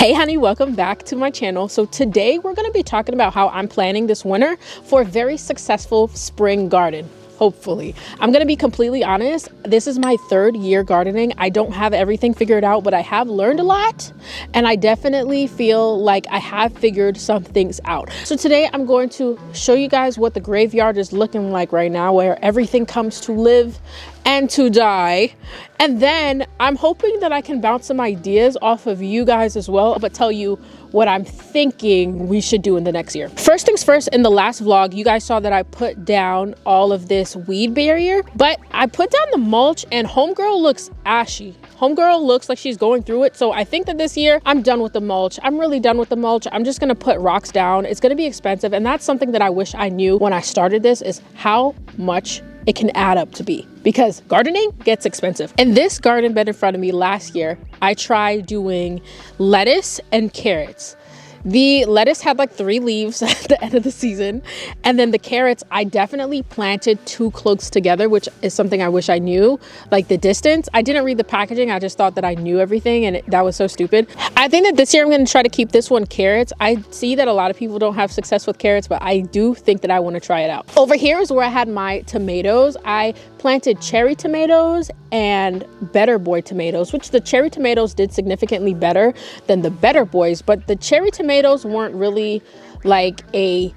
Hey honey, welcome back to my channel. So today we're going to be talking about how I'm planning this winter for a very successful spring garden. Hopefully. I'm going to be completely honest. This is my third year gardening. I don't have everything figured out, but I have learned a lot. And I definitely feel like I have figured some things out. So today I'm going to show you guys what the graveyard is looking like right now, where everything comes to live and to die. And then I'm hoping that I can bounce some ideas off of you guys as well, but tell you what I'm thinking we should do in the next year. First things first, in the last vlog, you guys saw that I put down all of this weed barrier, but I put down the mulch and homegirl looks ashy. Homegirl looks like she's going through it. So I think that this year I'm done with the mulch. I'm really done with the mulch. I'm just gonna put rocks down. It's gonna be expensive. And that's something that I wish I knew when I started this, is how much it can add up to be, because gardening gets expensive. In this garden bed in front of me last year, I tried doing lettuce and carrots. The lettuce had like 3 leaves at the end of the season. And then the carrots, I definitely planted too close together, which is something I wish I knew, like the distance. I didn't read the packaging. I just thought that I knew everything, and that was so stupid. I think that this year I'm going to try to keep this one carrots. I see that a lot of people don't have success with carrots, but I do think that I want to try it out. Over here is where I had my tomatoes. I planted cherry tomatoes and Better Boy tomatoes, which the cherry tomatoes did significantly better than the Better Boys, but the cherry tomatoes weren't really like a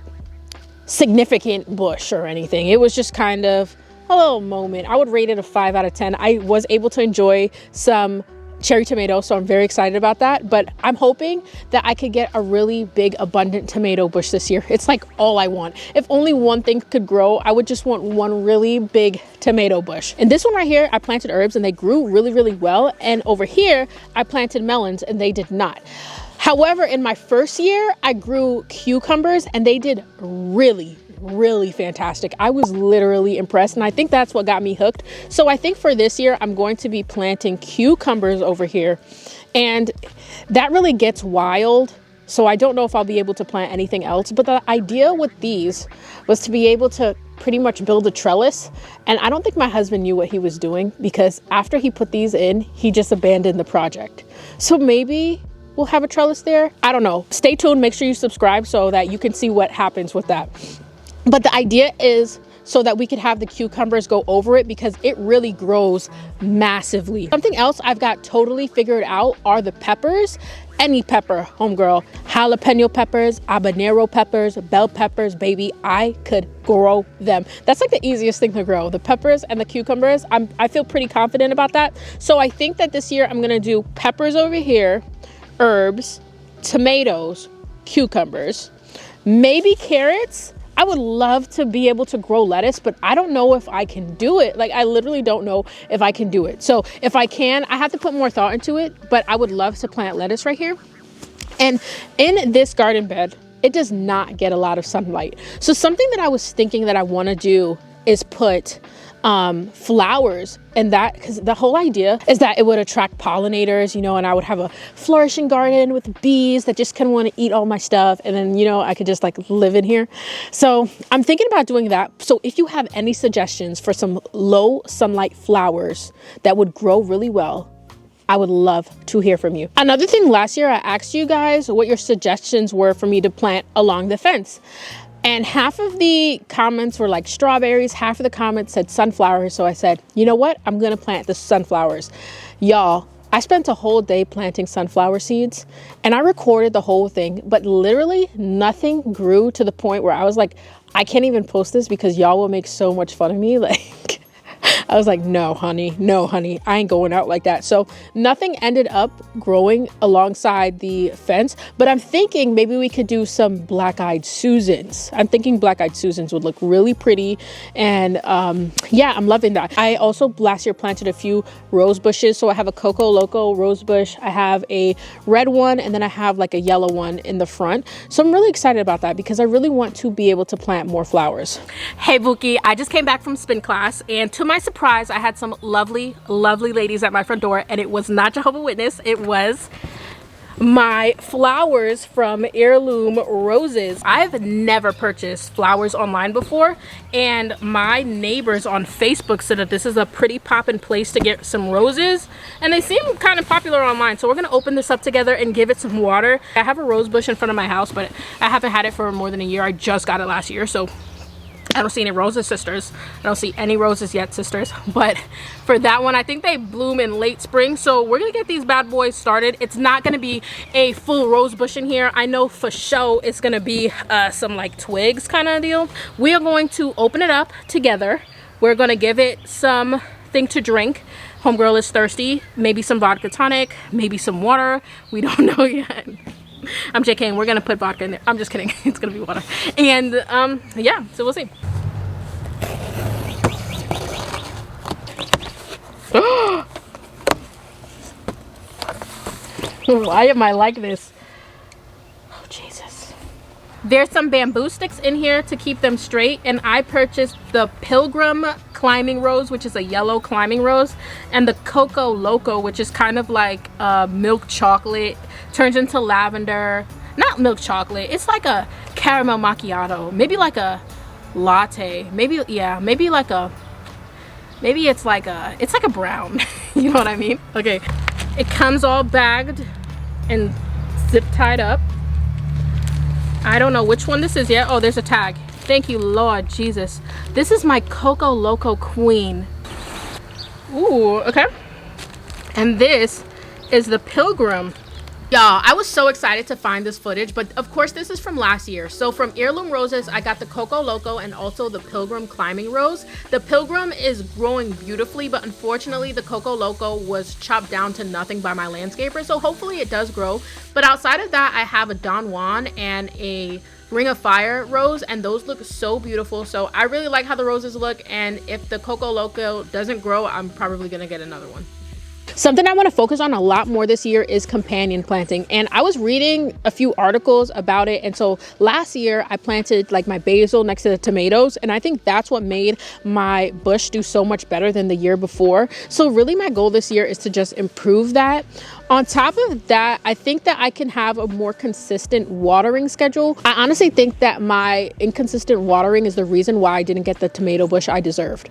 significant bush or anything. It was just kind of a little moment. I would rate it a 5 out of 10. I was able to enjoy some cherry tomatoes, so I'm very excited about that. But I'm hoping that I could get a really big abundant tomato bush this year. It's like all I want. If only one thing could grow, I would just want one really big tomato bush. And this one right here, I planted herbs and they grew really, really well. And over here, I planted melons and they did not. However, in my first year, I grew cucumbers and they did really fantastic. I was literally impressed, and I think that's what got me hooked. So I think for this year, I'm going to be planting cucumbers over here, and that really gets wild. So I don't know if I'll be able to plant anything else, but the idea with these was to be able to pretty much build a trellis. And I don't think my husband knew what he was doing, because after he put these in, he just abandoned the project. So maybe we'll have a trellis there. I don't know. Stay tuned. Make sure you subscribe so that you can see what happens with that. But the idea is so that we could have the cucumbers go over it, because it really grows massively. Something else I've got totally figured out are the peppers. Any pepper, homegirl. Jalapeno peppers, habanero peppers, bell peppers, baby. I could grow them. That's like the easiest thing to grow. The peppers and the cucumbers, I feel pretty confident about that. So I think that this year I'm gonna do peppers over here, herbs, tomatoes, cucumbers, maybe carrots. I would love to be able to grow lettuce, but I don't know if I can do it. Like, I literally don't know if I can do it. So if I can, I have to put more thought into it, but I would love to plant lettuce right here. And in this garden bed, it does not get a lot of sunlight. So something that I was thinking that I want to do is put flowers, and that, because the whole idea is that it would attract pollinators, you know, and I would have a flourishing garden with bees that just kind of want to eat all my stuff, and then, you know, I could just like live in here. So I'm thinking about doing that. So if you have any suggestions for some low sunlight flowers that would grow really well, I would love to hear from you. Another thing, last year I asked you guys what your suggestions were for me to plant along the fence. And half of the comments were like strawberries, half of the comments said sunflowers. So I said, you know what? I'm gonna plant the sunflowers. Y'all, I spent a whole day planting sunflower seeds, and I recorded the whole thing, but literally nothing grew to the point where I was like, I can't even post this because y'all will make so much fun of me. Like, I was like, no, honey, I ain't going out like that. So nothing ended up growing alongside the fence, but I'm thinking maybe we could do some black-eyed Susans. I'm thinking black-eyed Susans would look really pretty. And yeah, I'm loving that. I also last year planted a few rose bushes. So I have a Coco Loco rose bush. I have a red one, and then I have like a yellow one in the front. So I'm really excited about that because I really want to be able to plant more flowers. Hey, Bookie, I just came back from spin class, and to my surprise, I had some lovely ladies at my front door, and it was not Jehovah's Witness. It was my flowers from Heirloom Roses. I've never purchased flowers online before, and my neighbors on Facebook said that this is a pretty poppin' place to get some roses, and they seem kind of popular online. So we're gonna open this up together and give it some water. I have a rose bush in front of my house, but I haven't had it for more than a year. I just got it last year, so I don't see any roses, sisters. I don't see any roses yet, sisters. But for that one, I think they bloom in late spring. So we're gonna get these bad boys started. It's not gonna be a full rose bush in here. I know for sure it's gonna be some like twigs kind of deal. We are going to open it up together. We're gonna give it something to drink. Homegirl is thirsty. Maybe some vodka tonic, maybe some water. We don't know yet. I'm JKing, we're gonna put vodka in there. I'm just kidding, it's gonna be water. And yeah, so we'll see. Why am I like this? Oh Jesus. There's some bamboo sticks in here to keep them straight, and I purchased the Pilgrim climbing rose, which is a yellow climbing rose, and the Coco Loco, which is kind of like milk chocolate, turns into lavender. Not milk chocolate, it's like a caramel macchiato, maybe like a latte, maybe, yeah, maybe like a, maybe it's like a brown. You know what I mean? Okay, it comes all bagged and zip tied up. I don't know which one this is yet. Oh, there's a tag. Thank you, Lord Jesus. This is my Coco Loco Queen. Ooh, okay. And this is the Pilgrim. Y'all, I was so excited to find this footage, but of course this is from last year. So from Heirloom Roses, I got the Coco Loco and also the Pilgrim Climbing Rose. The Pilgrim is growing beautifully, but unfortunately the Coco Loco was chopped down to nothing by my landscaper, so hopefully it does grow. But outside of that, I have a Don Juan and a Ring of Fire rose, and those look so beautiful. So I really like how the roses look, and if the Coco Loco doesn't grow, I'm probably gonna get another one. Something I want to focus on a lot more this year is companion planting, and I was reading a few articles about it. And so last year I planted like my basil next to the tomatoes, and I think that's what made my bush do so much better than the year before. So really my goal this year is to just improve that. On top of that, I think that I can have a more consistent watering schedule. I honestly think that my inconsistent watering is the reason why I didn't get the tomato bush I deserved.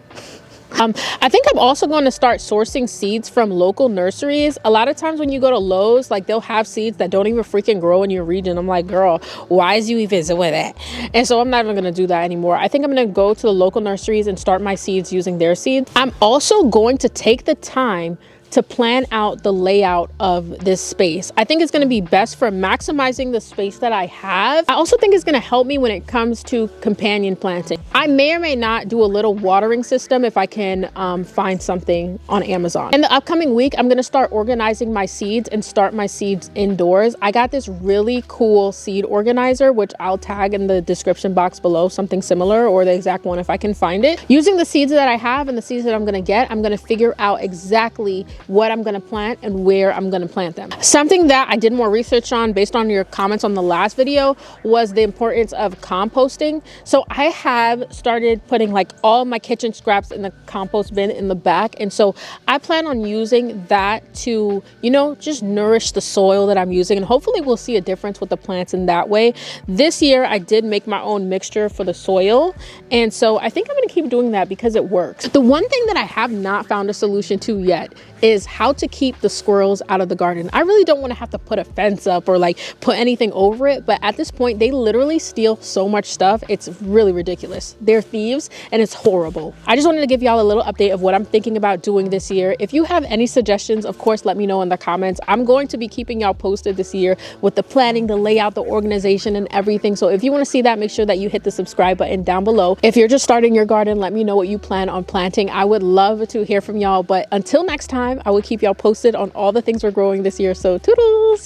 I think I'm also going to start sourcing seeds from local nurseries. A lot of times when you go to Lowe's, like they'll have seeds that don't even freaking grow in your region. I'm like, girl, why is you even doing that? And so I'm not even going to do that anymore. I think I'm going to go to the local nurseries and start my seeds using their seeds. I'm also going to take the time to plan out the layout of this space. I think it's going to be best for maximizing the space that I have. I also think it's going to help me when it comes to companion planting. I may or may not do a little watering system if I can find something on Amazon. In the upcoming week, I'm going to start organizing my seeds and start my seeds indoors. I got this really cool seed organizer, which I'll tag in the description box below, something similar or the exact one if I can find it. Using the seeds that I have and the seeds that I'm going to get, I'm going to figure out exactly what I'm going to plant and where I'm going to plant them. Something that I did more research on based on your comments on the last video was the importance of composting. So I have started putting like all my kitchen scraps in the compost bin in the back, and so I plan on using that to, you know, just nourish the soil that I'm using, and hopefully we'll see a difference with the plants in that way. This year I did make my own mixture for the soil, and so I think I'm going to keep doing that because it works. The one thing that I have not found a solution to yet is how to keep the squirrels out of the garden. I really don't want to have to put a fence up or like put anything over it, but at this point they literally steal so much stuff. It's really ridiculous. They're thieves and it's horrible. I just wanted to give y'all a little update of what I'm thinking about doing this year. If you have any suggestions, of course, let me know in the comments. I'm going to be keeping y'all posted this year with the planning, the layout, the organization, and everything. So if you want to see that, make sure that you hit the subscribe button down below. If you're just starting your garden, let me know what you plan on planting. I would love to hear from y'all, but until next time, I will keep y'all posted on all the things we're growing this year. So toodles!